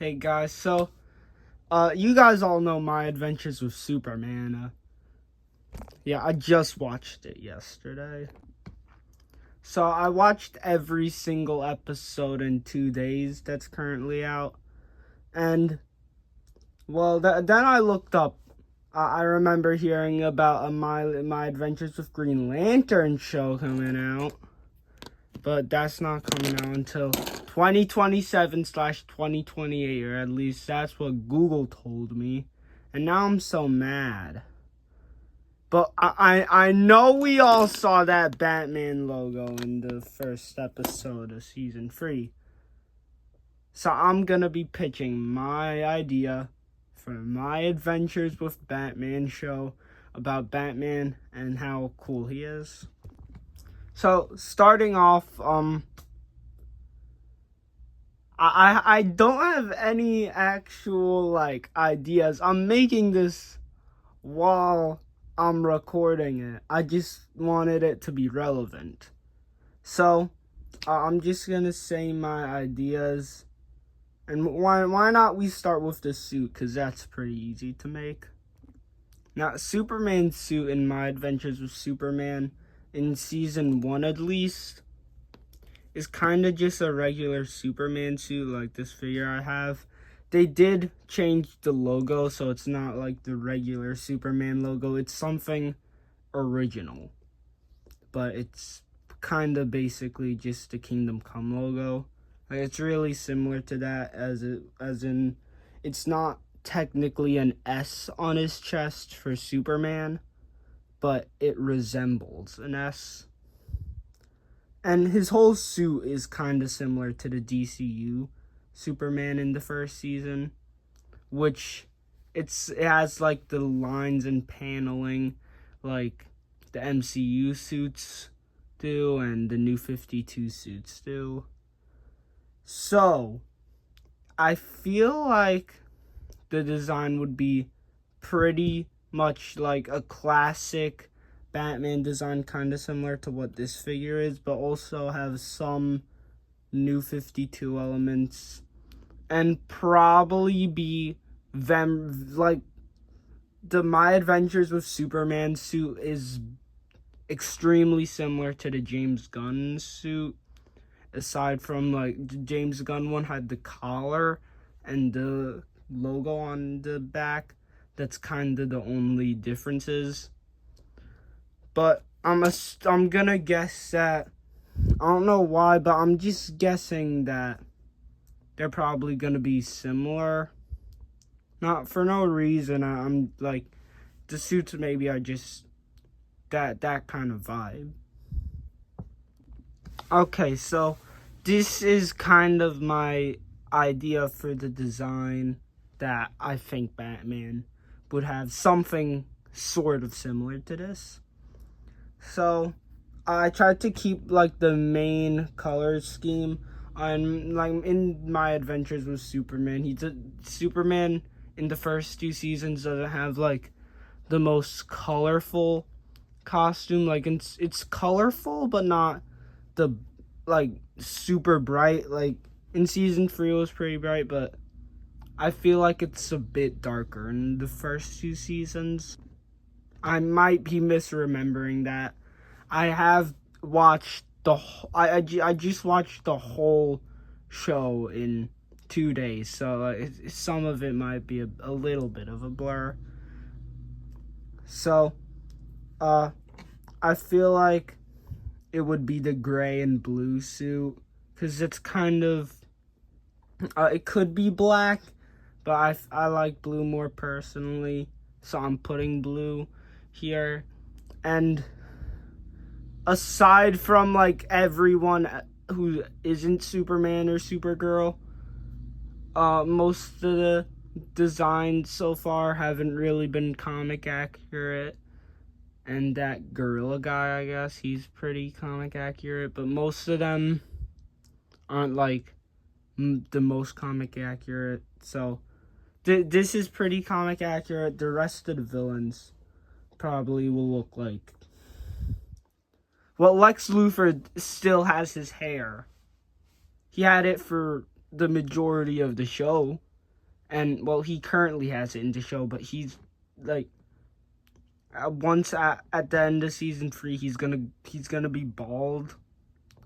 Hey guys, you guys all know My Adventures with Superman. Yeah, I just watched it yesterday. So I watched every single episode in 2 days that's currently out. And, well, then I looked up. I remember hearing about a My Adventures with Green Lantern show coming out. But that's not coming out until 2027/2028, or at least that's what Google told me. And now I'm so mad. But I know we all saw that Batman logo in the first episode of season 3. So I'm gonna be pitching my idea for My Adventures with Batman show about Batman and how cool he is. So starting off, I don't have any actual ideas. I'm making this while I'm recording it. I just wanted it to be relevant. So I'm just gonna say my ideas. And why not we start with the suit, because that's pretty easy to make. Now, Superman's suit in My Adventures with Superman, in season 1 at least, is kind of just a regular Superman suit like this figure I have. They did change the logo, so it's not like the regular Superman logo. It's something original, but it's kind of basically just the Kingdom Come logo. Like, it's really similar to that, as in it's not technically an S on his chest for Superman, but it resembles an S. And his whole suit is kind of similar to the DCU Superman in the first season, which it has like the lines and paneling like the MCU suits do and the New 52 suits do. So I feel like the design would be pretty much like a classic Batman design, kind of similar to what this figure is, but also have some New 52 elements, and probably be them like the My Adventures with Superman suit is extremely similar to the James Gunn suit, aside from like the James Gunn one had the collar and the logo on the back. That's kind of the only differences. But I'm gonna guess that, I don't know why, but I'm just guessing that they're probably gonna be similar. Not for no reason. I'm like, the suits maybe are just that kind of vibe. Okay, so this is kind of my idea for the design that I think Batman would have something sort of similar to this. So I tried to keep like the main color scheme on like in My Adventures with Superman. Superman in the first 2 seasons doesn't have like the most colorful costume. Like it's colorful, but not the like super bright. Like in season 3 it was pretty bright, but I feel like it's a bit darker in the first 2 seasons. I might be misremembering that. I have watched I just watched the whole show in 2 days, so some of it might be a little bit of a blur. So, I feel like it would be the gray and blue suit, because it's kind of, it could be black, but I like blue more personally, so I'm putting blue here. And aside from like everyone who isn't Superman or Supergirl, most of the designs so far haven't really been comic accurate. And that gorilla guy, I guess, he's pretty comic accurate, but most of them aren't like the most comic accurate. So this is pretty comic accurate. The rest of the villains probably will look like, well, Lex Luthor still has his hair. He had it for the majority of the show. And well, he currently has it in the show, but he's like once at the end of season 3, he's gonna be bald,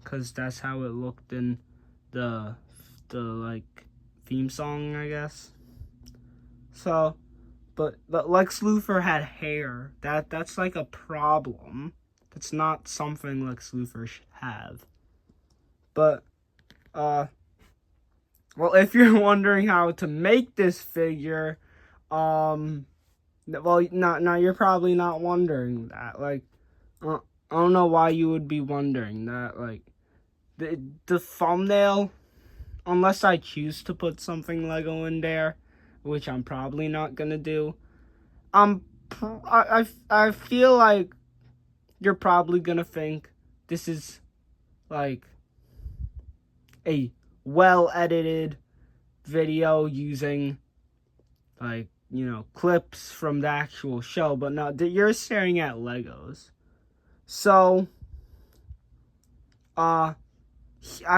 because that's how it looked in the like theme song, I guess. So, but Lex Luthor had hair. That's like a problem. That's not something Lex Luthor should have. But well, if you're wondering how to make this figure, well, now you're probably not wondering that. Like, I don't know why you would be wondering that. Like, the thumbnail, unless I choose to put something Lego in there, which I'm probably not gonna do, I feel like you're probably gonna think this is like a well edited video using like, clips from the actual show, but no, you're staring at Legos. So I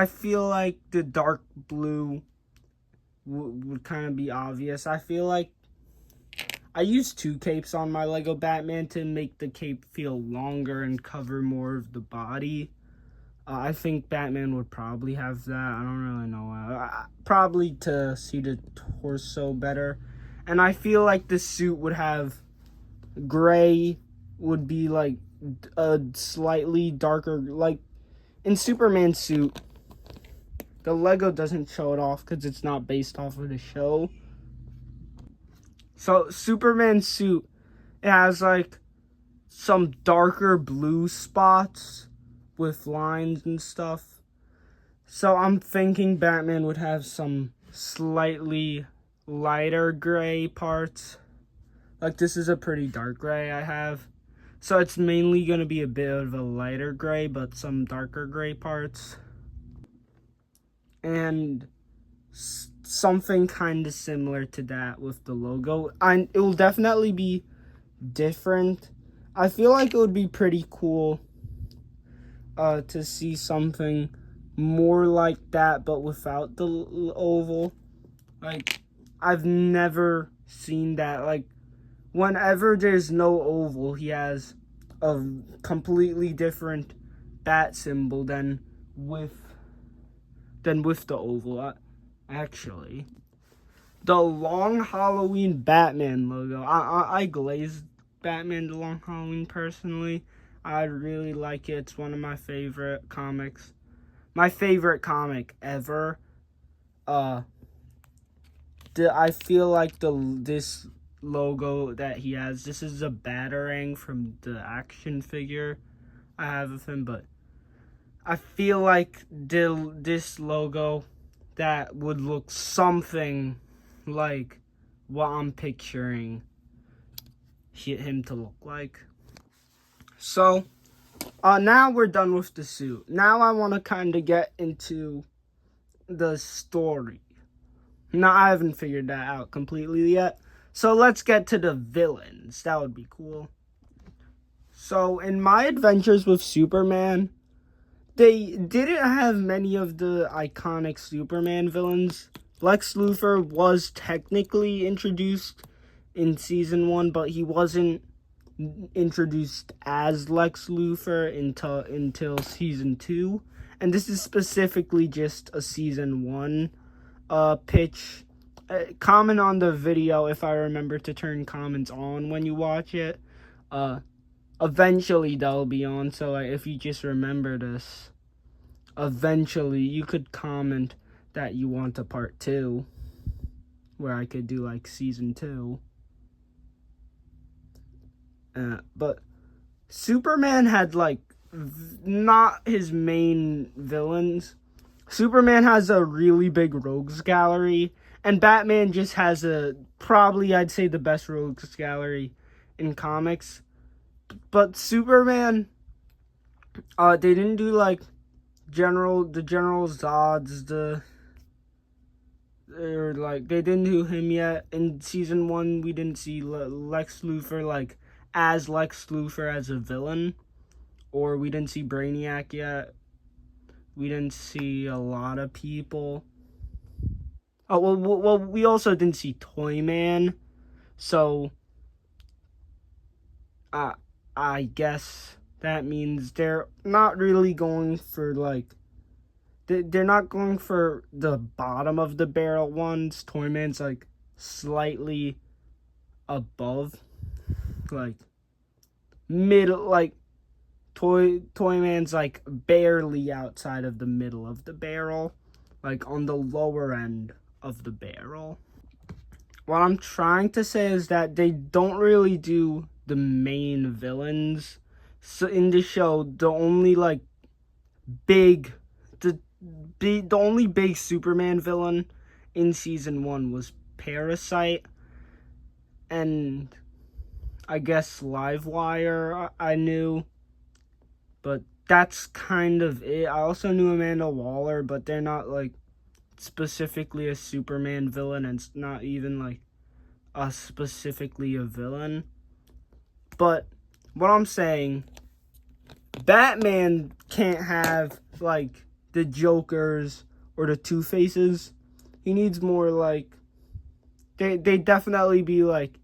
feel like the dark blue would kind of be obvious. I feel like I used 2 capes on my Lego Batman to make the cape feel longer and cover more of the body. I think Batman would probably have that. I don't really know. Probably to see the torso better. And I feel like the suit would have gray, would be like a slightly darker, like in Superman's suit. The Lego doesn't show it off because it's not based off of the show. So Superman's suit, it has like some darker blue spots with lines and stuff. So I'm thinking Batman would have some slightly lighter gray parts. Like, this is a pretty dark gray I have. So it's mainly going to be a bit of a lighter gray, but some darker gray parts. And something kind of similar to that with the logo. And it will definitely be different. I feel like it would be pretty cool to see something more like that, but without the oval. Like, I've never seen that. Like, whenever there's no oval, he has a completely different bat symbol than with the oval. Actually, the Long Halloween Batman logo. I glazed Batman the Long Halloween personally. I really like it. It's one of my favorite comics. My favorite comic ever. I feel like this logo that he has, this is a Batarang from the action figure I have of him, but I feel like this logo that would look something like what I'm picturing him to look like. So now we're done with the suit. Now I want to kind of get into the story. Now, I haven't figured that out completely yet. So let's get to the villains. That would be cool. So in my adventures with Superman, they didn't have many of the iconic Superman villains. Lex Luthor was technically introduced in season 1, but he wasn't introduced as Lex Luthor until season 2. And this is specifically just a season 1 pitch. Comment on the video if I remember to turn comments on when you watch it. Eventually they'll be on, so if you just remember this, eventually you could comment that you want a part 2, where I could do like season 2. But Superman had like not his main villains. Superman has a really big rogues gallery, and Batman just has probably I'd say the best rogues gallery in comics. But Superman, they didn't do like the General Zod's, or like they didn't do him yet. In season 1, we didn't see Lex Luthor like as Lex Luthor as a villain, or we didn't see Brainiac yet. We didn't see a lot of people. Oh, well, we also didn't see Toyman, so uh, I guess that means they're not really going for, like, they're not going for the bottom of the barrel ones. Toyman's, like, slightly above, like, middle, like, Toyman's, like, barely outside of the middle of the barrel, like, on the lower end of the barrel. What I'm trying to say is that they don't really do the main villains. So in the show, the only, like, big, the only big Superman villain in season 1 was Parasite, and I guess Livewire I knew, but that's kind of it. I also knew Amanda Waller, but they're not, like, specifically a Superman villain, and it's not even, like, specifically a villain. But what I'm saying, Batman can't have, like, the Jokers or the Two-Faces. He needs more, like, they definitely be, like,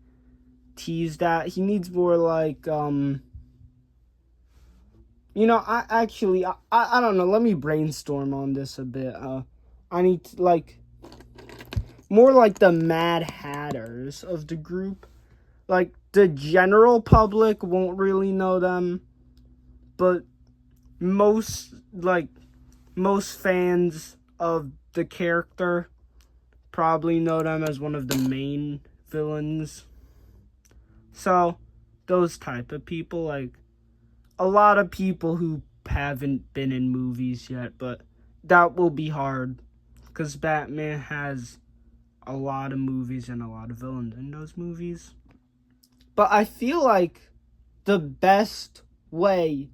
teased at. He needs more, like, I don't know. Let me brainstorm on this a bit. I need to, like, more like the Mad Hatters of the group. Like, the general public won't really know them, but most fans of the character probably know them as one of the main villains. So, those type of people, like, a lot of people who haven't been in movies yet, but that will be hard because Batman has a lot of movies and a lot of villains in those movies. But I feel like the best way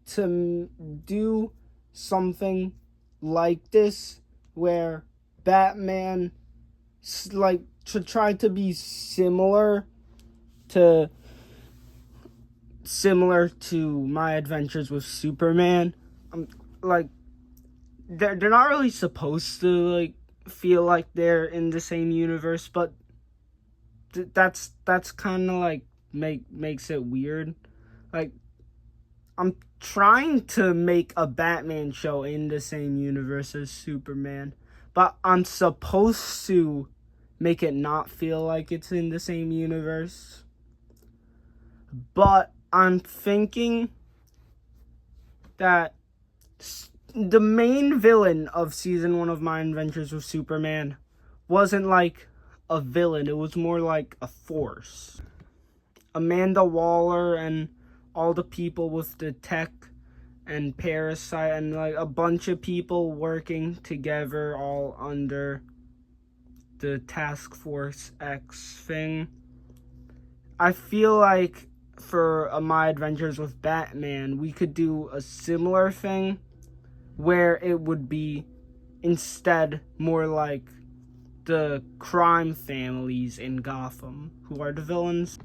to do something like this, where Batman, like, to try to be similar to My Adventures with Superman, like, they're not really supposed to, like, feel like they're in the same universe, but that's kind of, like, makes it weird. Like, I'm trying to make a Batman show in the same universe as Superman, but I'm supposed to make it not feel like it's in the same universe. But I'm thinking that the main villain of season 1 of My Adventures with Superman wasn't, like, a villain. It was more like a force. Amanda Waller and all the people with the tech and Parasite and, like, a bunch of people working together all under the Task Force X thing. I feel like for My Adventures with Batman, we could do a similar thing where it would be instead more like the crime families in Gotham who are the villains.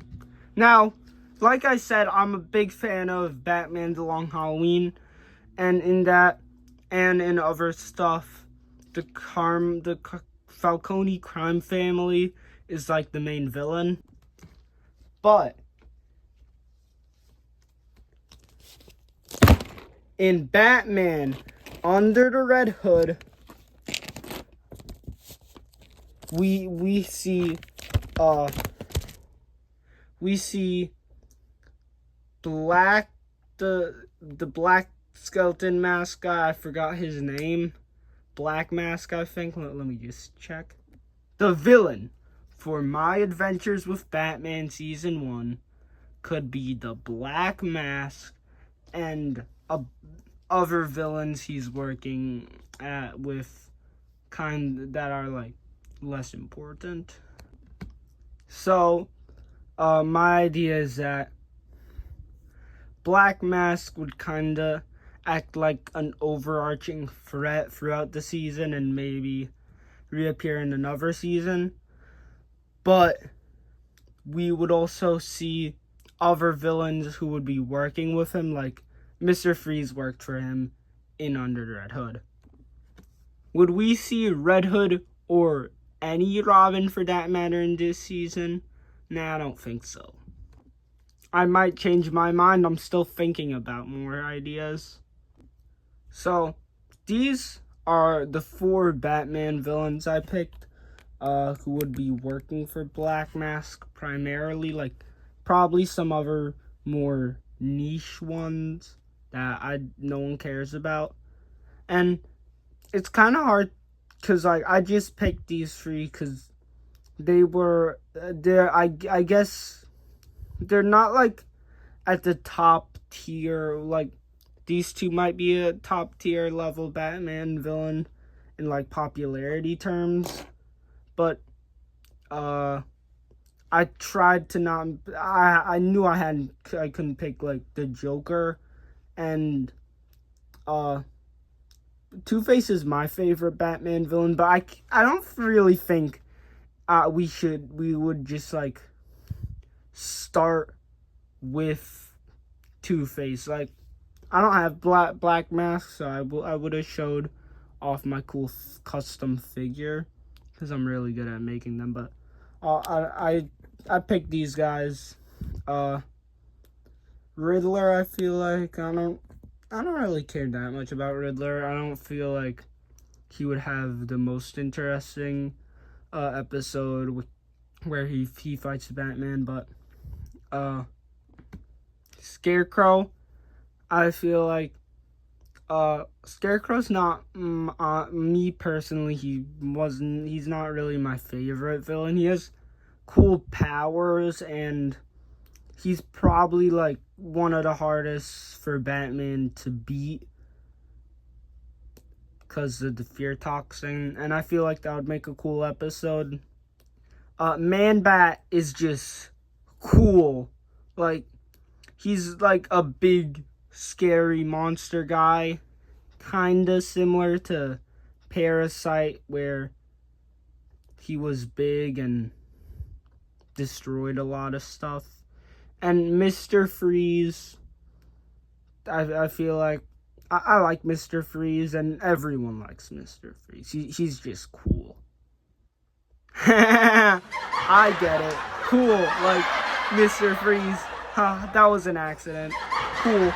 Now, like I said, I'm a big fan of Batman The Long Halloween, and in that and in other stuff, the Falcone crime family is, like, the main villain. But in Batman Under the Red Hood, we see Black, the Black Skeleton mask guy. I forgot his name. Black Mask, I think. Let me just check. The villain for My Adventures with Batman season 1 could be the Black Mask and other villains he's working at with, kind that are, like, less important. So my idea is that Black Mask would kinda act like an overarching threat throughout the season and maybe reappear in another season. But we would also see other villains who would be working with him, like Mr. Freeze worked for him in Under the Red Hood. Would we see Red Hood or any Robin for that matter in this season? Nah, I don't think so. I might change my mind. I'm still thinking about more ideas. So, these are the 4 Batman villains I picked, who would be working for Black Mask primarily, like probably some other more niche ones that no one cares about. And it's kind of hard because like I just picked these 3 because they were I guess they're not like at the top tier. Like these 2 might be a top tier level Batman villain in like popularity terms, but I tried to not. I knew I couldn't pick like the Joker, and Two-Face is my favorite Batman villain, but I don't really think we would just like start with Two-Face. Like I don't have black mask, so I would have showed off my cool custom figure because I'm really good at making them. But I picked these guys. Riddler, I feel like I don't really care that much about Riddler. I don't feel like he would have the most interesting episode where he fights Batman. But Scarecrow, I feel like Scarecrow's not me personally. He's not really my favorite villain. He has cool powers, and he's probably like one of the hardest for Batman to beat because of the fear toxin, and I feel like that would make a cool episode. Man-Bat is just cool. Like he's like a big scary monster guy, kinda similar to Parasite, where he was big and destroyed a lot of stuff. And Mr. Freeze, I feel like I like Mr. Freeze, and everyone likes Mr. Freeze. He's just cool. I get it. Cool, like Mr. Freeze. That was an accident. Cool.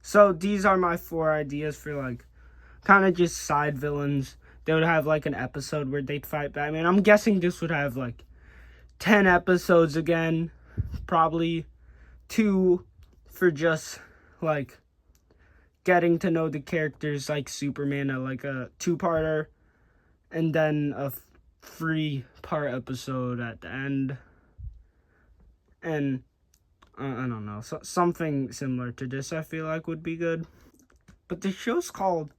So these are my 4 ideas for like kind of just side villains. They would have like an episode where they'd fight Batman. I'm guessing this would have like 10 episodes again. Probably 2 for just like getting to know the characters, like Superman, like a 2-parter, and then a 3-part episode at the end. And I don't know, something similar to this I feel like would be good. But the show's called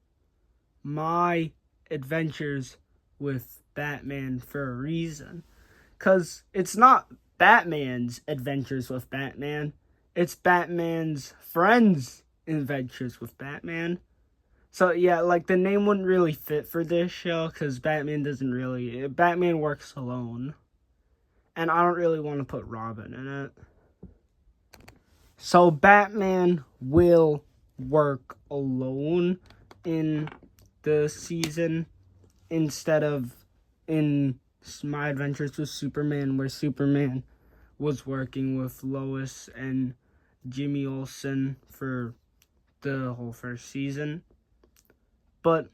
My Adventures with Batman for a reason. Because it's not Batman's adventures with Batman. It's Batman's friends' adventures with Batman. So yeah, like the name wouldn't really fit for this show because Batman works alone. And I don't really want to put Robin in it. So Batman will work alone in the season instead of in My Adventures with Superman, where Superman was working with Lois and Jimmy Olsen for the whole first season. But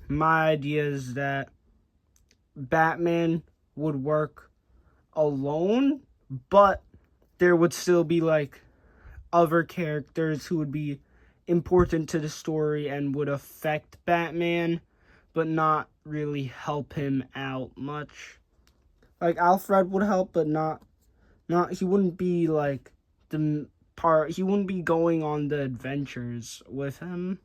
my idea is that Batman would work alone, but there would still be like other characters who would be important to the story and would affect Batman, but not really help him out much. Like Alfred would help, but not he wouldn't be like he wouldn't be going on the adventures with him.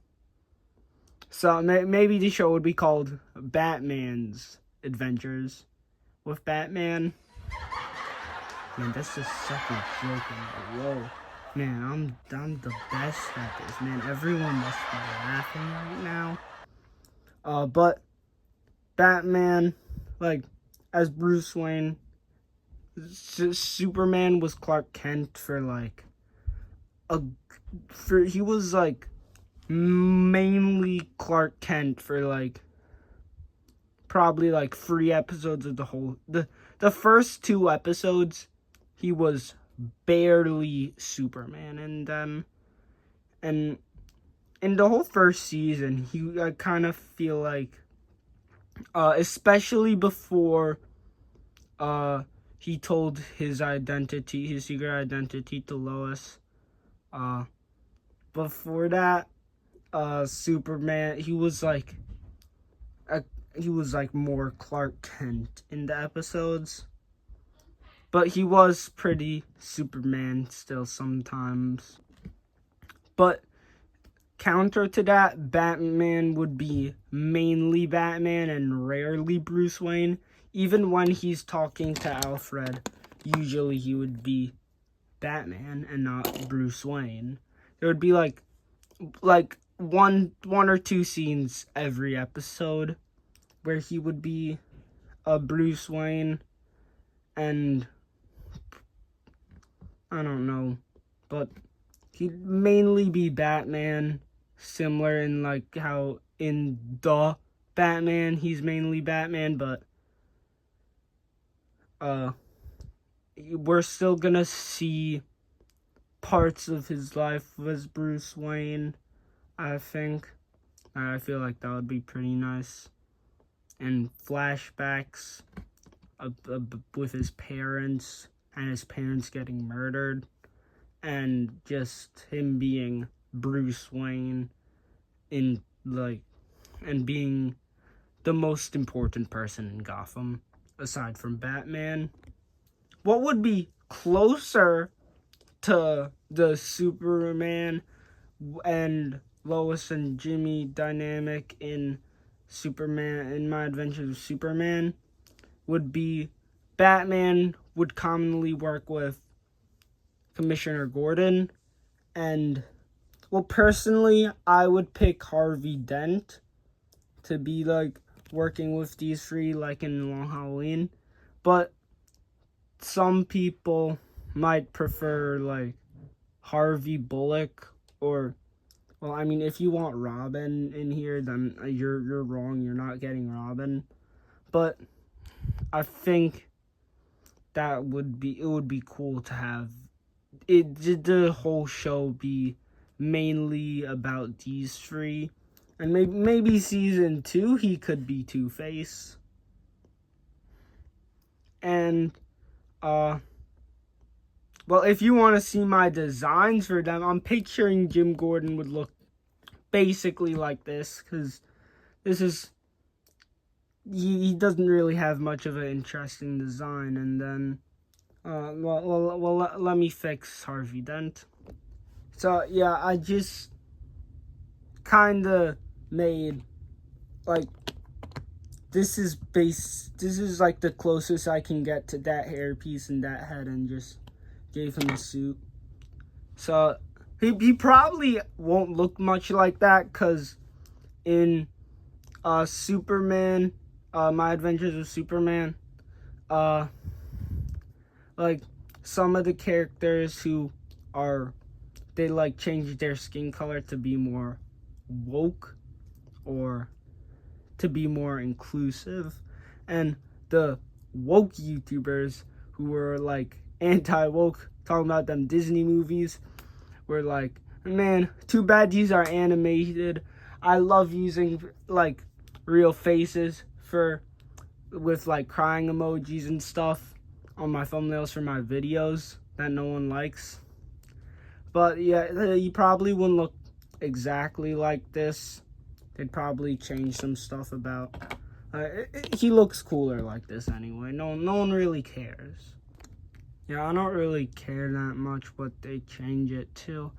So maybe the show would be called Batman's Adventures with Batman. Man, that's just such a joke in a row. Man, I'm the best at this, man. Everyone must be laughing right now. But Batman, like, as Bruce Wayne, Superman was Clark Kent for like he was like mainly Clark Kent for like probably like 3 episodes of the first 2 episodes he was barely Superman, and in the whole first season I kind of feel like especially before he told his secret identity to Lois, before that Superman, he was like more Clark Kent in the episodes, but he was pretty Superman still sometimes. But counter to that, Batman would be mainly Batman and rarely Bruce Wayne. Even when he's talking to Alfred, usually he would be Batman and not Bruce Wayne. There would be like one or two scenes every episode where he would be Bruce Wayne, and I don't know, but he'd mainly be Batman, similar in like how in the Batman he's mainly Batman, but we're still gonna see parts of his life as Bruce Wayne, I think. I feel like that would be pretty nice. And flashbacks with his parents, and his parents getting murdered, and just him being Bruce Wayne and being the most important person in Gotham aside from Batman. What would be closer to the Superman and Lois and Jimmy dynamic in My Adventures of Superman would be Batman would commonly work with Commissioner Gordon, and well, personally I would pick Harvey Dent to be like working with these three like in Long Halloween, but some people might prefer like Harvey Bullock, or well, I mean, if you want Robin in here, then you're wrong. You're not getting Robin. But I think it would be cool to have the whole show be mainly about these three, and maybe season 2 he could be Two-Face. And well, if you want to see my designs for them, I'm picturing Jim Gordon would look basically like this, because this is, he doesn't really have much of an interesting design. And then, let me fix Harvey Dent. So, yeah, I just kind of made, like, this is like the closest I can get to that hairpiece and that head, and just gave him a suit. So he probably won't look much like that, because in Superman, My Adventures of Superman, like some of the characters they like change their skin color to be more woke or to be more inclusive, and the woke YouTubers who were like anti-woke, talking about them Disney movies, were like, man, too bad these are animated. I love using like real faces with like crying emojis and stuff on my thumbnails for my videos that no one likes. But yeah, he probably wouldn't look exactly like this. They'd probably change some stuff about he looks cooler like this anyway. No one really cares. Yeah, I don't really care that much what they change it to,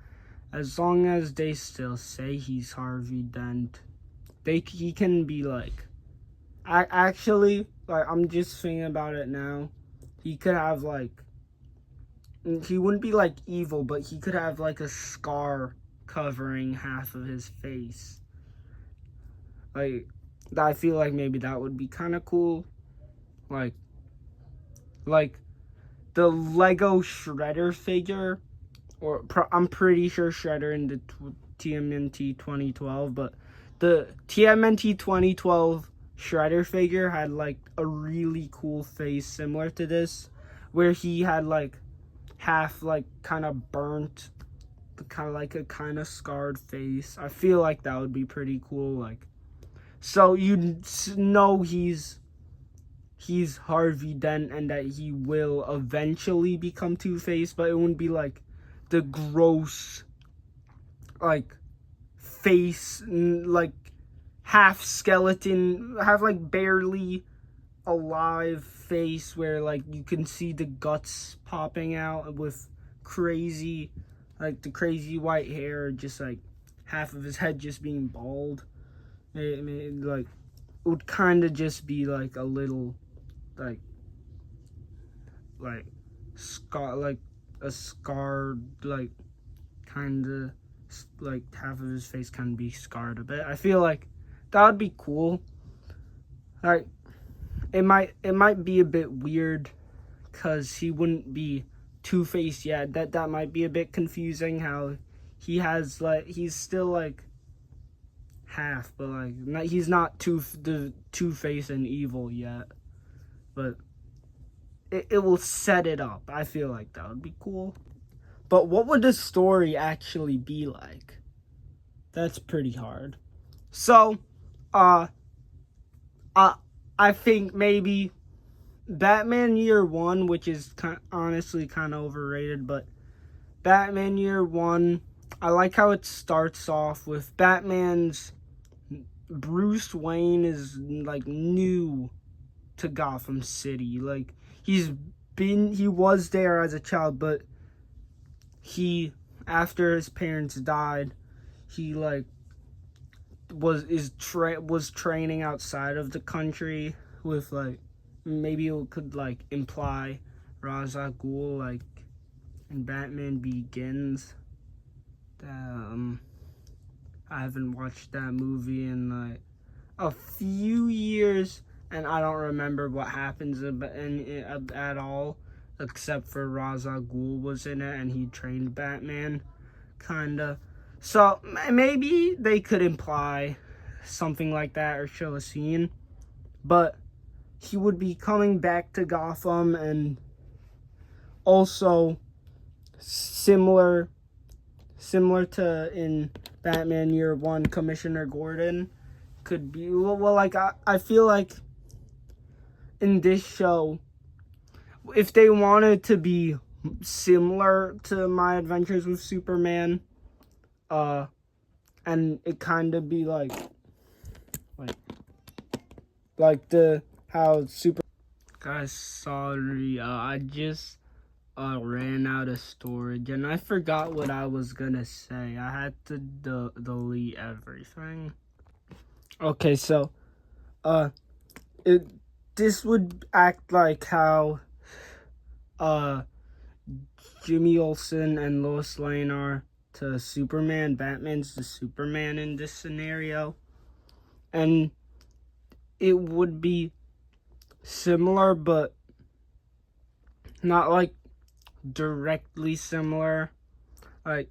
as long as they still say he's Harvey Dent. He can be like, actually, like, I'm just thinking about it now. He could have like, he wouldn't be like evil, but he could have like a scar covering half of his face. Like, I feel like maybe that would be kind of cool. Like the Lego Shredder figure, or I'm pretty sure Shredder in the TMNT 2012, but the TMNT 2012 Shredder figure had like a really cool face similar to this, where he had like half like kind of burnt, kind of like a kind of scarred face. I feel like that would be pretty cool. Like, so you know he's Harvey Dent and that he will eventually become Two-Face, but it wouldn't be like the gross like face, like half skeleton, half like barely alive face where like you can see the guts popping out with crazy, like the crazy white hair, just like half of his head just being bald. Like it would kind of just be like a little like scar, like a scarred, like kind of like half of his face kind of be scarred a bit. I feel like that would be cool. Like it might be a bit weird because he wouldn't be Two-Face yet. That might be a bit confusing. How he has like he's still like half, but like he's not the Two-Face and evil yet. But it will set it up. I feel like that would be cool. But what would the story actually be like? That's pretty hard. So, uh, I think maybe Batman Year One, which is honestly kind of overrated, but Batman Year One, I like how it starts off with Batman's Bruce Wayne is like new to Gotham City. Like he was there as a child, but after his parents died, he like was training outside of the country with like, maybe it could like imply Ra's al Ghul like in Batman Begins. I haven't watched that movie in like a few years, and I don't remember what happens at all, except for Ra's al Ghul was in it and he trained Batman, kinda. So maybe they could imply something like that or show a scene, but he would be coming back to Gotham, and also similar to in Batman Year One, Commissioner Gordon could be like I feel like in this show, if they wanted to be similar to My Adventures with Superman, and it kind of be like the how super guys, sorry, I just ran out of storage and I forgot what I was gonna say. I had to delete everything. Okay, so this would act like how Jimmy Olsen and Lois Lane are to Superman. Batman's the Superman in this scenario, and it would be similar, but not like directly similar. Like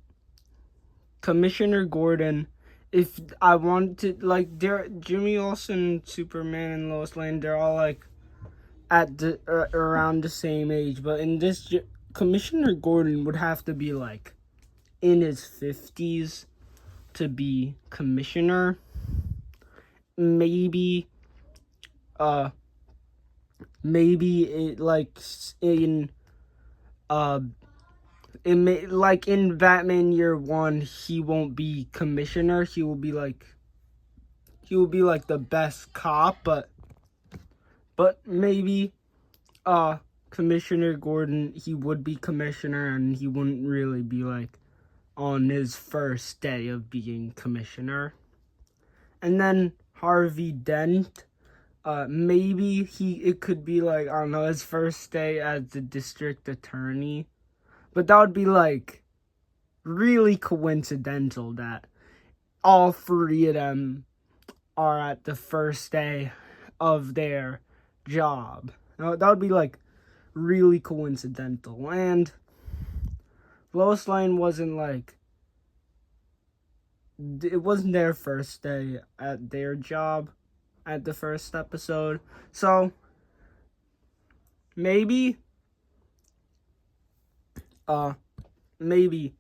Commissioner Gordon, if I wanted to, like, they're Jimmy Olsen, Superman, and Lois Lane, they're all like at the around the same age, but in this, Commissioner Gordon would have to be like in his 50s to be commissioner. Maybe it like in Batman Year One, he won't be commissioner. He will be like the best cop, but maybe Commissioner Gordon, he would be commissioner, and he wouldn't really be like on his first day of being commissioner. And then Harvey Dent, maybe it could be like, I don't know, his first day as the district attorney. But that would be like really coincidental that all three of them are at the first day of their job. That would be like really coincidental. And Lois Lane wasn't like, it wasn't their first day at their job. at the first episode. So maybe maybe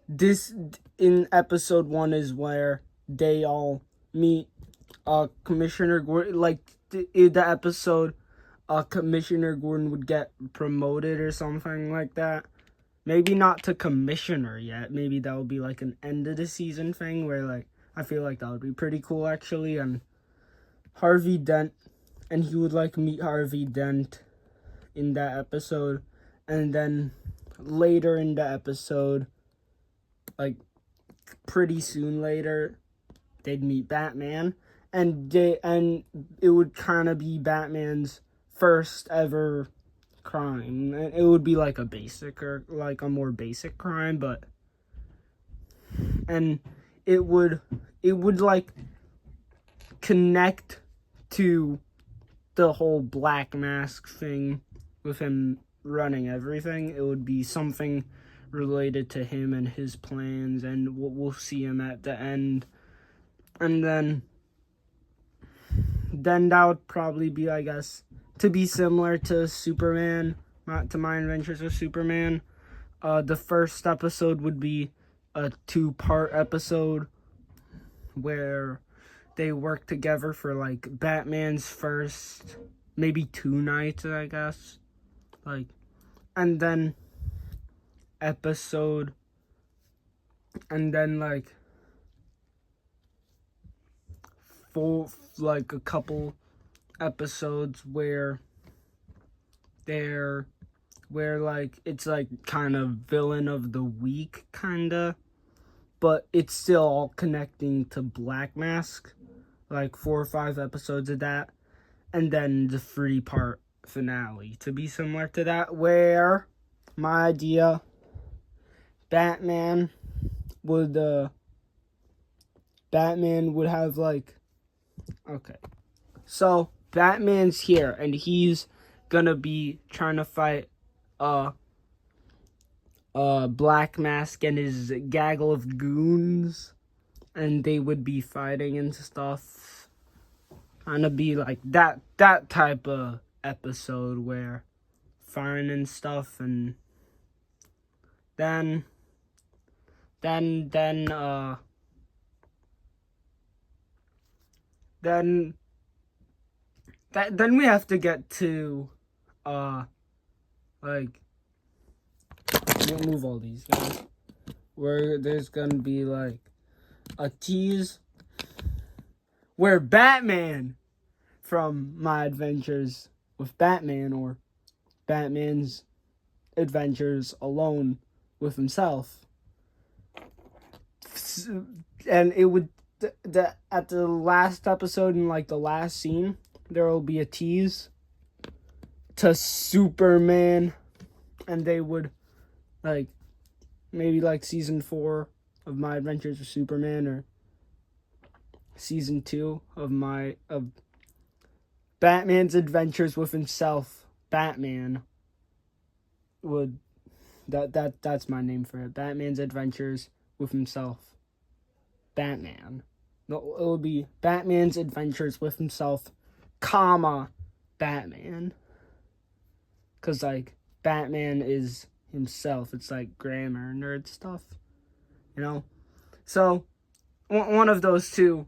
this in episode 1 is where they all meet Commissioner Gordon, like in the episode Commissioner Gordon would get promoted or something like that. Maybe not to commissioner yet. Maybe that would be like an end of the season thing where like I feel like that would be pretty cool actually. And Harvey Dent, and he would like meet Harvey Dent in that episode, and then later in the episode, like pretty soon later, they'd meet Batman, and it would kind of be Batman's first ever crime. It would be like a basic or like a more basic crime, but and it would like connect to the whole Black Mask thing with him running everything. It would be something related to him and his plans, and we'll see him at the end. And then that would probably be, I guess, to be similar to Superman, to My Adventures with Superman. The first episode would be a 2-part episode where they work together for like Batman's first maybe 2 nights, I guess. Like, and then episode, and then like like a couple episodes where like it's like kind of villain of the week kinda, but it's still all connecting to Black Mask, like 4 or 5 episodes of that, and then the 3-part finale to be similar to that, where my idea, Batman would have like, okay, so Batman's here and he's gonna be trying to fight Black Mask and his gaggle of goons, and they would be fighting and stuff. Kind of be like that type of episode where firing and stuff, and then we have to get to like, move all these guys, where there's gonna be like a tease where Batman from My Adventures with Batman, or Batman's adventures alone with himself, and it would at the last episode, in like the last scene, there will be a tease to Superman, and they would like maybe like season 4 of My Adventures with Superman, or season 2 of Batman's adventures with himself. Batman would that's my name for it. Batman's adventures with himself. Batman. No, it would be Batman's adventures with himself, comma, Batman. Cause like Batman is himself. It's like grammar nerd stuff, you know. So one of those two.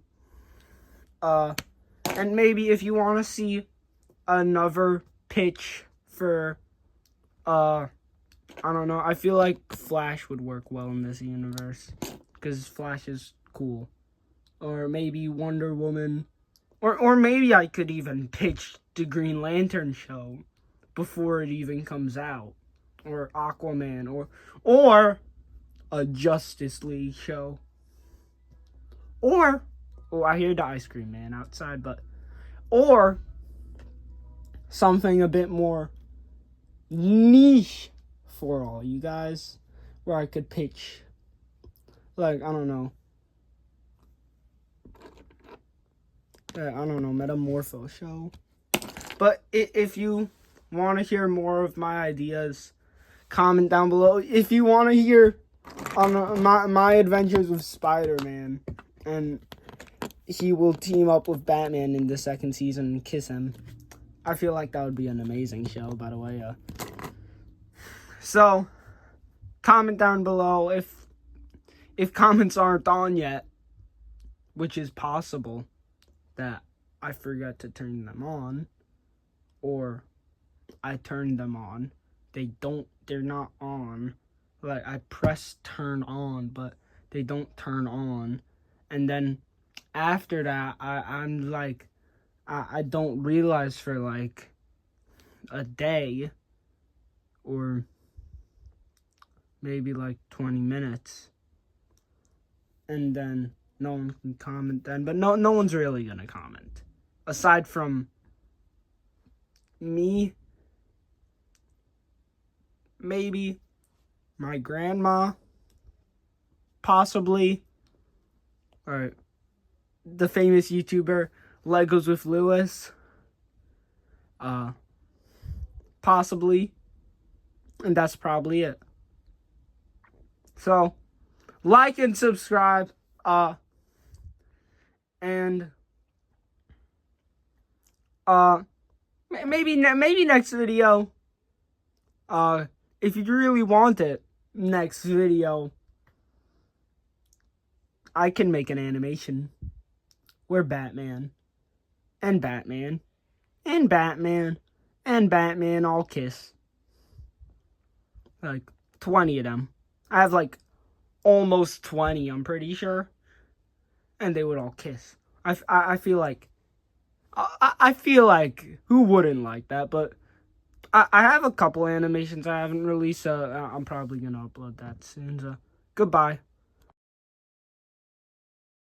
And maybe if you want to see another pitch for, I don't know, I feel like Flash would work well in this universe, because Flash is cool. Or maybe Wonder Woman, or maybe I could even pitch the Green Lantern show before it even comes out, or Aquaman, or a Justice League show, or, oh, I hear the ice cream man outside, or something a bit more niche for all you guys, where I could pitch, like, I don't know, Metamorpho show. But if you want to hear more of my ideas, comment down below. If you want to hear on my adventures with Spider-Man, and he will team up with Batman in the second season and kiss him. I feel like that would be an amazing show, by the way. So, comment down below if comments aren't on yet, which is possible that I forgot to turn them on, or I turned them on. They're not on. Like, I press turn on, but they don't turn on. And then after that, I'm like, I don't realize for like a day or maybe like 20 minutes. And then no one can comment then. But no one's really going to comment. Aside from me, maybe my grandma, possibly, or the famous YouTuber Legos with Lewis, possibly, and that's probably it. So, like and subscribe, and maybe next video, if you really want it, next video, I can make an animation where Batman and Batman and Batman and Batman all kiss. Like 20 of them. I have like almost 20, I'm pretty sure. And they would all kiss. I feel like I feel like who wouldn't like that? But I have a couple animations I haven't released, so I'm probably gonna upload that soon. So goodbye.